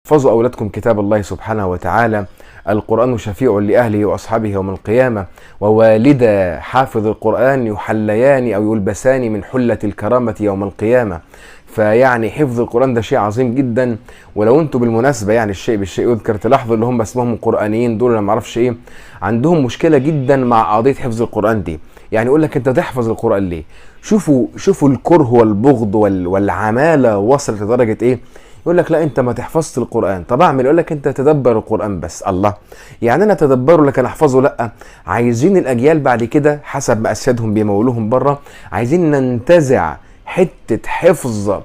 احفظوا أولادكم كتاب الله سبحانه وتعالى. القرآن شفيع لأهله وأصحابه يوم القيامة، ووالدا حافظ القرآن يحليان أو يلبسان من حلة الكرامة يوم القيامة. فيعني حفظ القرآن ده شيء عظيم جدا. ولو انتوا بالمناسبة يعني الشيء بالشيء يذكر، تلاحظوا اللي هم اسمهم قرآنيين دول، انا ما اعرفش ايه، عندهم مشكلة جدا مع قضية حفظ القرآن دي. يعني يقول لك انت تحفظ القرآن ليه؟ شوفوا الكره والبغض والعمالة وصلت لدرجة ايه؟ يقول لك لا انت ما تحفظش القرآن. طب اعمل؟ يقول لك انت تدبر القرآن بس. الله، يعني انا اتدبره لكن احفظه لا؟ عايزين الاجيال بعد كده حسب ما اسيادهم بيمولوهم بره، عايزين ننتزع حتة حفظ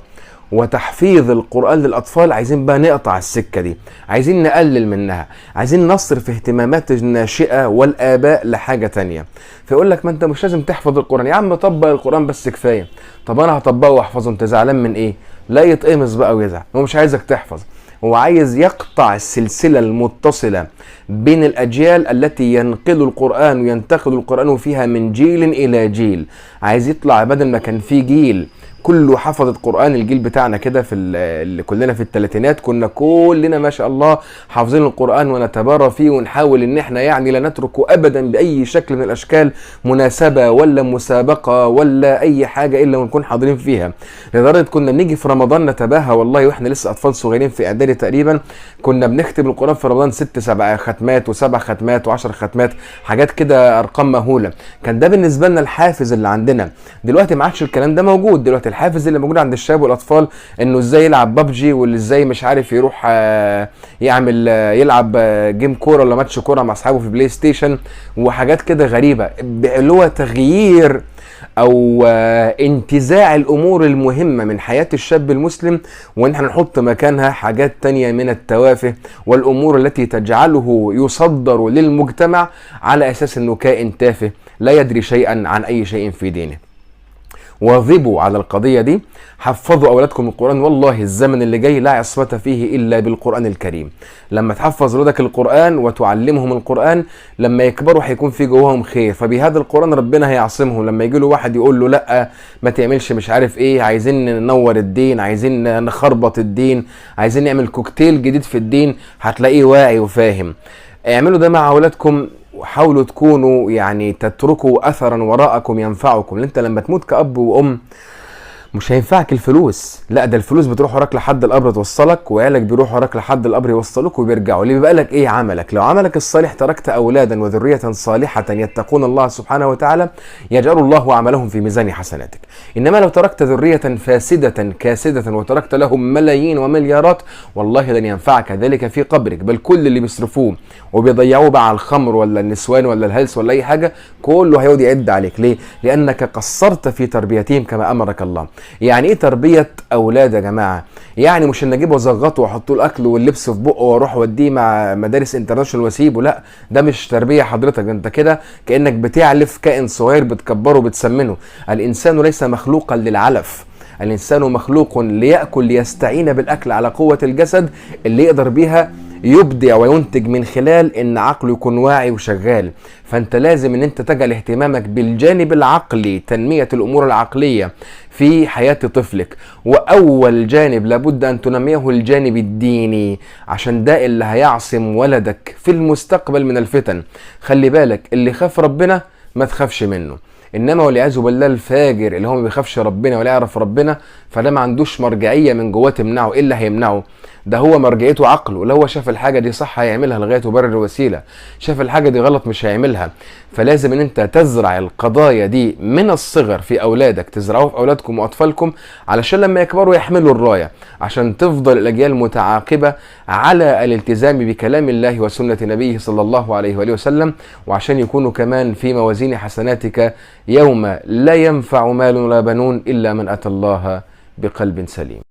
وتحفيظ القرآن للأطفال، عايزين بقى نقطع السكة دي، عايزين نقلل منها، عايزين نصرف اهتمامات الناشئة والآباء لحاجة تانية. فيقول لك ما انت مش لازم تحفظ القرآن يا عم، طبق القرآن بس كفاية. طب انا هطبقه واحفظه، انت زعلان من ايه؟ لا يتقمص بقى ويزعل، هو مش عايزك تحفظ، هو عايز يقطع السلسلة المتصلة بين الأجيال التي ينقل القرآن وينتقل القرآن فيها من جيل إلى جيل. عايز يطلع بدل ما كان في جيل كله حفظ القرآن، الجيل بتاعنا كده في اللي كلنا في الثلاثينات كنا كلنا ما شاء الله حافظين القرآن ونتبارى فيه ونحاول ان احنا يعني لا نتركه ابدا بأي شكل من الاشكال، مناسبة ولا مسابقة ولا اي حاجة الا ونكون حاضرين فيها. لدرجة كنا بنيجي في رمضان نتباهى والله واحنا لسه اطفال صغيرين في اعدادي تقريبا، كنا بنختم القرآن في رمضان 6-7 ختمات و7 ختمات و10 ختمات، حاجات كده ارقام مهولة. كان ده بالنسبة لنا الحافز اللي عندنا. دلوقتي ما عادش الكلام ده موجود. دلوقتي الحافز اللي موجود عند الشباب والاطفال انه ازاي يلعب ببجي، واللي ازاي مش عارف يروح يعمل يلعب جيم كوره ولا ماتش كوره مع اصحابه في بلاي ستيشن وحاجات كده غريبه، اللي هو تغيير او انتزاع الامور المهمه من حياه الشاب المسلم، وان احنا نحط مكانها حاجات تانية من التوافه والامور التي تجعله يصدر للمجتمع على اساس انه كائن تافه لا يدري شيئا عن اي شيء في دينه. واظبوا على القضية دي، حفظوا أولادكم القرآن، والله الزمن اللي جاي لا عصمة فيه إلا بالقرآن الكريم. لما تحفظ أولادك القرآن وتعلمهم القرآن، لما يكبروا هيكون في جواهم خير، فبهذا القرآن ربنا هيعصمهم. لما يجي له واحد يقول له لا ما تعملش مش عارف ايه، عايزين ننور الدين، عايزين نخربط الدين، عايزين نعمل كوكتيل جديد في الدين، هتلاقيه واعي وفاهم. اعملوا ده مع أولادكم، وحاولوا تكونوا يعني تتركوا اثرا وراءكم ينفعكم. لان انت لما تموت كأب وام مش هينفعك الفلوس، لا ده الفلوس بتروح وراك لحد القبر توصلك، وعيالك بيروحوا وراك لحد القبر يوصلوك وبيرجعوا. اللي بيبقى لك ايه؟ عملك. لو عملك الصالح تركت اولادا وذرية صالحة يتقون الله سبحانه وتعالى، يجعل الله عملهم في ميزان حسناتك. انما لو تركت ذرية فاسدة كاسدة وتركت لهم ملايين ومليارات، والله لن ينفعك ذلك في قبرك. بل كل اللي بيصرفوه وبيضيعوه بقى على الخمر ولا النسوان ولا الهلس ولا اي حاجة، كله هيقعد يعد عليك. ليه؟ لانك قصرت في تربيتهم كما امرك الله. يعني ايه تربية اولاد يا جماعة؟ يعني مش ان اجيبه وازغطه واحط له الاكل واللبس في بقه واروح اوديه مع مدارس انترناشونال واسيبه، لا ده مش تربية حضرتك. انت كده كأنك بتعلف كائن صغير بتكبره وبتسمنه. الانسان ليس مخلوقا للعلف، الانسان مخلوق ليأكل ليستعين بالاكل على قوة الجسد اللي يقدر بيها يبدع وينتج من خلال ان عقله يكون واعي وشغال. فانت لازم ان انت تجعل اهتمامك بالجانب العقلي، تنمية الامور العقلية في حياة طفلك. واول جانب لابد ان تنميه الجانب الديني، عشان ده اللي هيعصم ولدك في المستقبل من الفتن. خلي بالك اللي خاف ربنا ما تخافش منه، انما والعياذ بالله الفاجر اللي هو ما بيخافش ربنا ولا يعرف ربنا، فده ما عندوش مرجعيه من جواه تمنعه. ايه اللي هيمنعه؟ ده هو مرجعيته عقله. لو هو شاف الحاجه دي صح هيعملها لغايه مبرر الوسيله، شاف الحاجه دي غلط مش هيعملها. فلازم ان انت تزرع القضايا دي من الصغر في اولادك، تزرعوها في اولادكم واطفالكم علشان لما يكبروا يحملوا الرايه، عشان تفضل الاجيال متعاقبه على الالتزام بكلام الله وسنه نبيه صلى الله عليه واله وسلم، وعشان يكونوا كمان في موازين حسناتك يوم لا ينفع مال ولا بنون الا من اتى الله بقلب سليم.